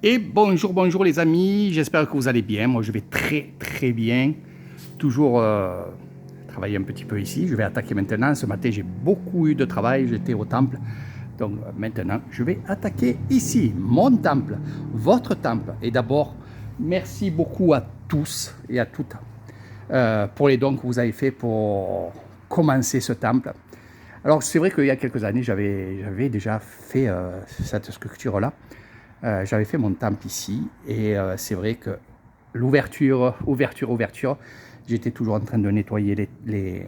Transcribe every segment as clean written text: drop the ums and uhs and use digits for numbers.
Et bonjour, bonjour les amis, j'espère que vous allez bien. Moi je vais très très bien. Toujours travailler un petit peu ici. Je vais attaquer maintenant. Ce matin j'ai beaucoup eu de travail, j'étais au temple. Donc maintenant je vais attaquer ici, mon temple, votre temple. Et d'abord, merci beaucoup à tous et à toutes pour les dons que vous avez fait pour commencer ce temple. Alors c'est vrai qu'il y a quelques années j'avais déjà fait cette structure-là. J'avais fait mon temple ici et c'est vrai que ouverture, j'étais toujours en train de nettoyer les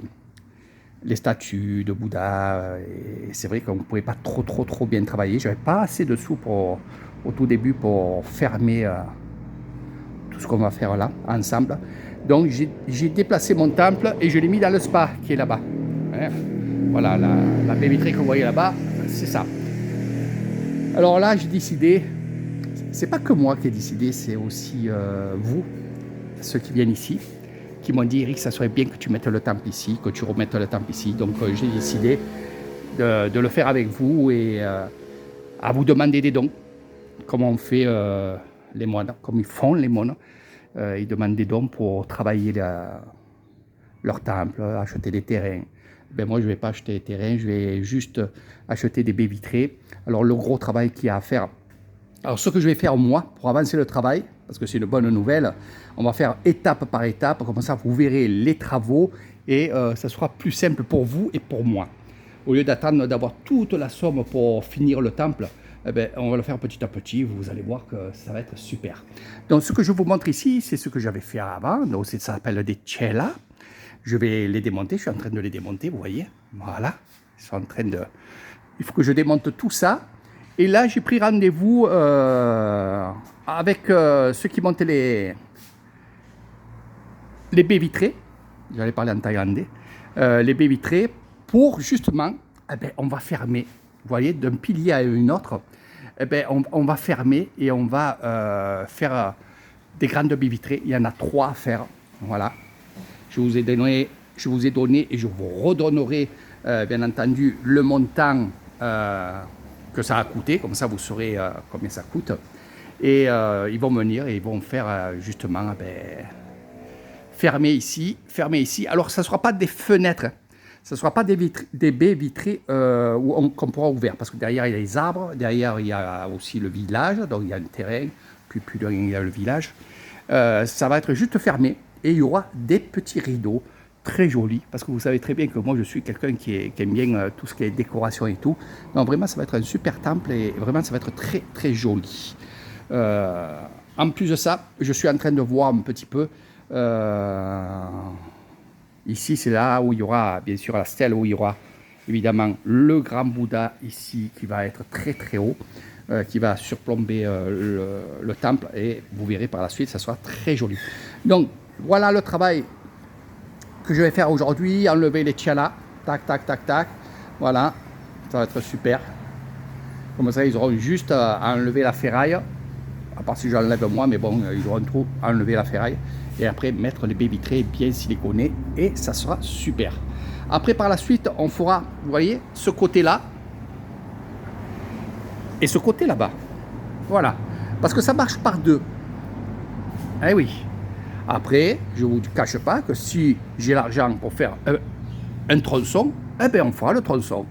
statues de Bouddha et c'est vrai qu'on ne pouvait pas trop bien travailler. J'avais pas assez de sous au tout début pour fermer tout ce qu'on va faire là ensemble. Donc j'ai déplacé mon temple et je l'ai mis dans le spa qui est là-bas. Hein. Voilà, la baie vitrée que vous voyez là-bas, c'est ça. Alors là, j'ai décidé, c'est pas que moi qui ai décidé, c'est aussi vous, ceux qui viennent ici, qui m'ont dit, Eric, ça serait bien que tu mettes le temple ici, que tu remettes le temple ici. Donc j'ai décidé de le faire avec vous et à vous demander des dons, comme on fait les moines, comme ils font les moines. Ils demandent des dons pour travailler leur temple, acheter des terrains. Ben moi, je ne vais pas acheter des terrains, je vais juste acheter des baies vitrées. Alors, le gros travail qu'il y a à faire. Alors, ce que je vais faire moi, pour avancer le travail, parce que c'est une bonne nouvelle, on va faire étape par étape, comme ça vous verrez les travaux et ça sera plus simple pour vous et pour moi. Au lieu d'attendre d'avoir toute la somme pour finir le temple, eh ben, on va le faire petit à petit, vous allez voir que ça va être super. Donc ce que je vous montre ici, c'est ce que j'avais fait avant, donc ça s'appelle des cellas. Je vais les démonter, je suis en train de les démonter, vous voyez, voilà. Ils sont en train de... Il faut que je démonte tout ça. Et là, j'ai pris rendez-vous avec ceux qui montent les baies vitrées. J'allais parler en thaïlandais. Les baies vitrées pour justement, eh ben, on va fermer. Vous voyez, d'un pilier à une autre, eh ben, on va fermer et on va faire des grandes baies vitrées. Il y en a 3 à faire. Voilà. Je vous ai donné et je vous redonnerai, bien entendu, le montant que ça a coûté. Comme ça, vous saurez combien ça coûte. Et ils vont venir et ils vont faire justement fermer ici, fermer ici. Alors, ça ne sera pas des fenêtres. Ce ne sera pas des baies vitrées qu'on pourra ouvrir. Parce que derrière, il y a les arbres. Derrière, il y a aussi le village. Donc, il y a le terrain. Puis, plus loin, il y a le village. Ça va être juste fermé. Et il y aura des petits rideaux très jolis. Parce que vous savez très bien que moi, je suis quelqu'un qui aime bien tout ce qui est décoration et tout. Donc, vraiment, ça va être un super temple. Et vraiment, ça va être très, très joli. En plus de ça, je suis en train de voir un petit peu. Ici, c'est là où il y aura, bien sûr, la stèle, où il y aura évidemment le grand Bouddha ici, qui va être très très haut, qui va surplomber le temple, et vous verrez par la suite, ça sera très joli. Donc, voilà le travail que je vais faire aujourd'hui, enlever les tchalas, tac, tac, tac, tac, voilà, ça va être super. Comme ça, ils auront juste à enlever la ferraille, à part si j'enlève moi, mais bon, ils auront trop enlever la ferraille. Et après, mettre les baies vitrées bien siliconées, et ça sera super. Après, par la suite, on fera, vous voyez, ce côté-là, et ce côté là-bas. Voilà. Parce que ça marche par deux. Eh oui. Après, je ne vous cache pas que si j'ai l'argent pour faire un tronçon, eh bien, on fera le tronçon.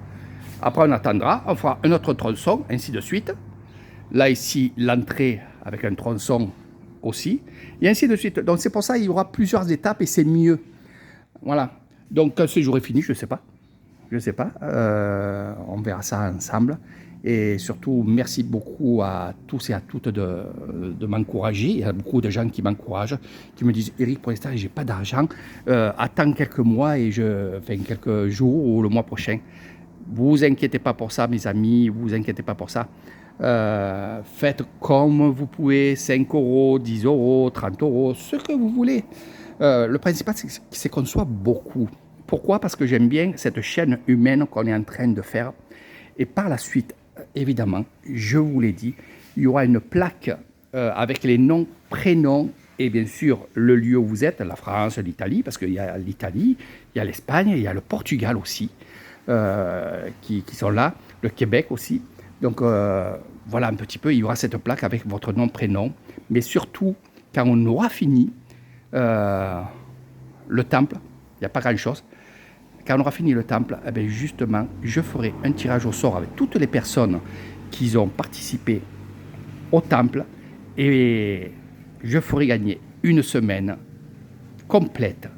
Après, on attendra, on fera un autre tronçon, ainsi de suite. Là, ici, l'entrée avec un tronçon aussi, et ainsi de suite. Donc, c'est pour ça qu'il y aura plusieurs étapes et c'est mieux. Voilà. Donc, quand ce jour est fini, je ne sais pas. Je ne sais pas. On verra ça ensemble. Et surtout, merci beaucoup à tous et à toutes de m'encourager. Il y a beaucoup de gens qui m'encouragent, qui me disent, Eric, pour l'instant, je n'ai pas d'argent. Attends quelques mois et enfin, quelques jours ou le mois prochain. Vous inquiétez pas pour ça, mes amis. Vous inquiétez pas pour ça. Faites comme vous pouvez, 5 euros, 10 euros, 30 euros, ce que vous voulez. Le principal, c'est qu'on soit beaucoup. Pourquoi? Parce que j'aime bien cette chaîne humaine qu'on est en train de faire. Et par la suite, évidemment, je vous l'ai dit, il y aura une plaque avec les noms, prénoms et bien sûr le lieu où vous êtes, la France, l'Italie, parce qu'il y a l'Italie, il y a l'Espagne, il y a le Portugal aussi, qui sont là, le Québec aussi. Donc voilà un petit peu, il y aura cette plaque avec votre nom, prénom. Mais surtout, quand on aura fini le temple, il n'y a pas grand-chose. Quand on aura fini le temple, eh bien justement, je ferai un tirage au sort avec toutes les personnes qui ont participé au temple et je ferai gagner une semaine complète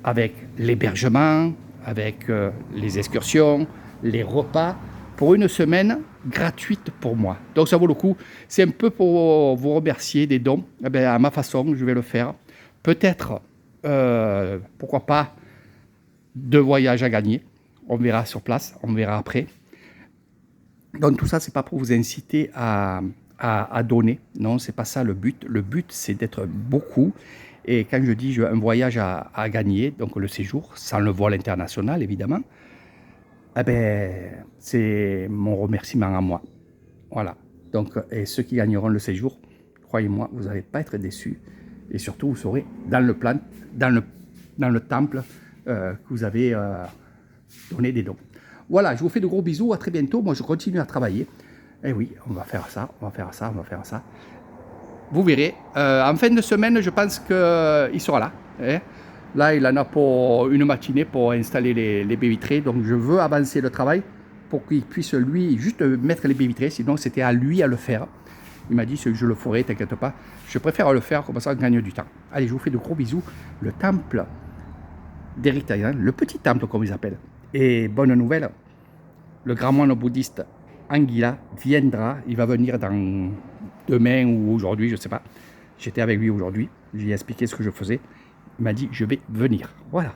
avec l'hébergement, avec les excursions, les repas, pour une semaine gratuite pour moi. Donc ça vaut le coup. C'est un peu pour vous remercier des dons. Eh bien, à ma façon, je vais le faire. Peut-être, pourquoi pas, 2 voyages à gagner. On verra sur place, on verra après. Donc tout ça, c'est pas pour vous inciter à donner. Non, c'est pas ça le but. Le but, c'est d'être beaucoup. Et quand je dis un voyage à gagner, donc le séjour, sans le vol international évidemment, eh ben, c'est mon remerciement à moi. Voilà. Donc, et ceux qui gagneront le séjour, croyez-moi, vous n'allez pas être déçus. Et surtout, vous serez dans le plan, dans le temple que vous avez donné des dons. Voilà, je vous fais de gros bisous. À très bientôt. Moi, je continue à travailler. Et oui, on va faire ça, on va faire ça, on va faire ça. Vous verrez. En fin de semaine, je pense qu'il sera là. Hein. Là, il en a pour une matinée pour installer les baies vitrées. Donc, je veux avancer le travail pour qu'il puisse, lui, juste mettre les baies vitrées. Sinon, c'était à lui à le faire. Il m'a dit que je le ferai, t'inquiète pas. Je préfère le faire, comme ça, on gagne du temps. Allez, je vous fais de gros bisous. Le temple d'Éric Taïwan, le petit temple, comme ils appellent. Et bonne nouvelle, le grand moine bouddhiste Anguilla viendra. Il va venir dans demain ou aujourd'hui, je ne sais pas. J'étais avec lui aujourd'hui. Je lui ai expliqué ce que je faisais. Il m'a dit, je vais venir. Voilà.